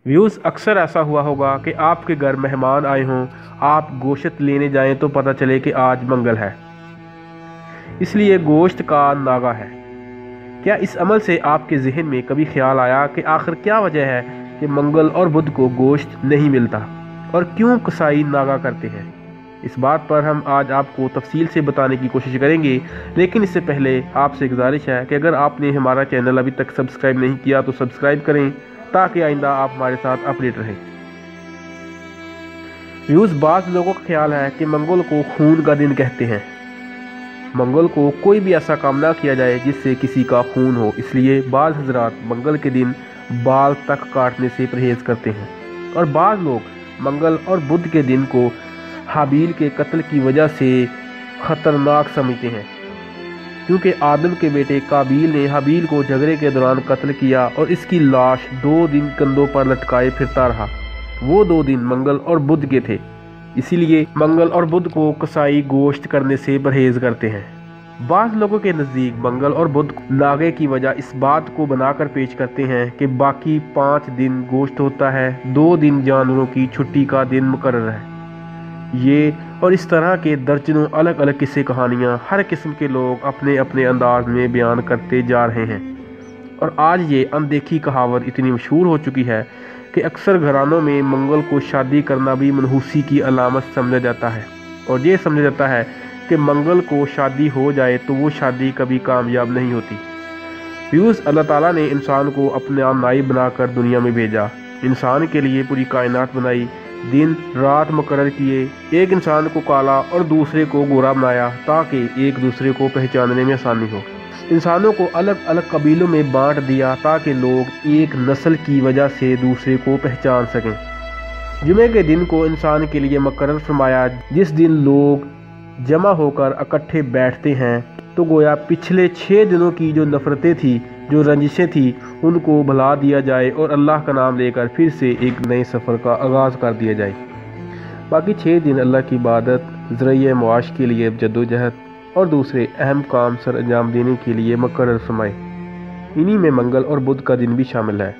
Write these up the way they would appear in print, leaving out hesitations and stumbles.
Views अक्सर ऐसा हुआ होगा कि आपके घर मेहमान आए हों, आप गोश्त लेने जाएं तो पता चले कि आज मंगल है, इसलिए गोश्त का नागा है। क्या इस अमल से आपके जहन में कभी ख्याल आया कि आखिर क्या वजह है कि मंगल और बुध को गोश्त नहीं मिलता और क्यों कसाई नागा करते हैं? इस बात पर हम आज आपको तफसील से बताने की कोशिश करेंगे, लेकिन इससे पहले आपसे गुजारिश है कि अगर आपने हमारा चैनल अभी तक सब्सक्राइब नहीं किया तो सब्सक्राइब करें ताकि आइंदा आप हमारे साथ अपडेट रहें। व्यूज़, बाज़ लोगों का ख्याल है कि मंगल को खून का दिन कहते हैं। मंगल को कोई भी ऐसा काम ना किया जाए जिससे किसी का खून हो, इसलिए बाज़ हजरात मंगल के दिन बाल तक काटने से परहेज़ करते हैं और बाज़ लोग मंगल और बुध के दिन को हाबील के कत्ल की वजह से ख़तरनाक समझते हैं, क्योंकि आदम के बेटे काबील ने हाबील को झगड़े के दौरान कत्ल किया और इसकी लाश 2 दिन कंधों पर लटकाए फिरता रहा। वो 2 दिन मंगल और बुध के थे, इसीलिए मंगल और बुध को कसाई गोश्त करने से परहेज करते हैं। बाज़ लोगों के नज़दीक मंगल और बुध नागे की वजह इस बात को बनाकर पेश करते हैं कि बाकी 5 दिन गोश्त होता है, 2 दिन जानवरों की छुट्टी का दिन मुकर्रर है। ये और इस तरह के दर्जनों अलग अलग किस्से कहानियाँ हर किस्म के लोग अपने अपने अंदाज में बयान करते जा रहे हैं और आज ये अनदेखी कहावत इतनी मशहूर हो चुकी है कि अक्सर घरानों में मंगल को शादी करना भी मनहूसी की अलामत समझा जाता है और ये समझा जाता है कि मंगल को शादी हो जाए तो वो शादी कभी कामयाब नहीं होती। व्यूज़, अल्लाह ताला ने इंसान को अपना नाइब बनाकर दुनिया में भेजा, इंसान के लिए पूरी कायनात बनाई, दिन रात मुकर्रर किए, एक इंसान को काला और दूसरे को गोरा बनाया ताकि एक दूसरे को पहचानने में आसानी हो। इंसानों को अलग अलग कबीलों में बांट दिया ताकि लोग एक नस्ल की वजह से दूसरे को पहचान सकें। जुमे के दिन को इंसान के लिए मुकर्रर फरमाया, जिस दिन लोग जमा होकर इकट्ठे बैठते हैं, तो गोया पिछले 6 दिनों की जो नफ़रतें थी, जो रंजिशें थी, उनको भुला दिया जाए और अल्लाह का नाम लेकर फिर से एक नए सफ़र का आगाज़ कर दिया जाए। बाकी 6 दिन अल्लाह की इबादत, ज़रिए मुआश के लिए जद्दोजहद और दूसरे अहम काम सर अंजाम देने के लिए मुकर्रर फरमाए। इन्हीं में मंगल और बुध का दिन भी शामिल है।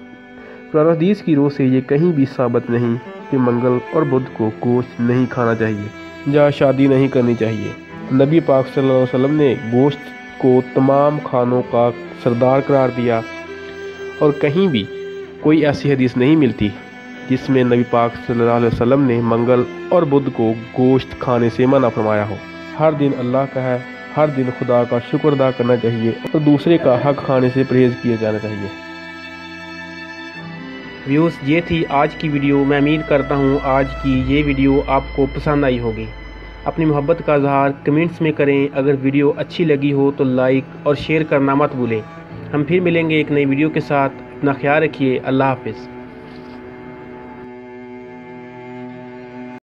कुरान हदीस की रोह से ये कहीं भी साबित नहीं कि मंगल और बुध को गोश्त नहीं खाना चाहिए या शादी नहीं करनी चाहिए। नबी पाक सल्लल्लाहु अलैहि वसल्लम ने गोश्त को तमाम खानों का सरदार करार दिया और कहीं भी कोई ऐसी हदीस नहीं मिलती जिसमें नबी पाक सल्लल्लाहु अलैहि वसल्लम ने मंगल और बुध को गोश्त खाने से मना फरमाया हो। हर दिन अल्लाह का है, हर दिन खुदा का शुक्र अदा करना चाहिए और दूसरे का हक खाने से परहेज़ किया जाना चाहिए। व्यूज़, ये थी आज की वीडियो। मैं उम्मीद करता हूँ आज की ये वीडियो आपको पसंद आई होगी। अपनी मोहब्बत का इज़हार कमेंट्स में करें। अगर वीडियो अच्छी लगी हो तो लाइक और शेयर करना मत भूलें। हम फिर मिलेंगे एक नई वीडियो के साथ। अपना ख्याल रखिए। अल्लाह हाफ़िज़।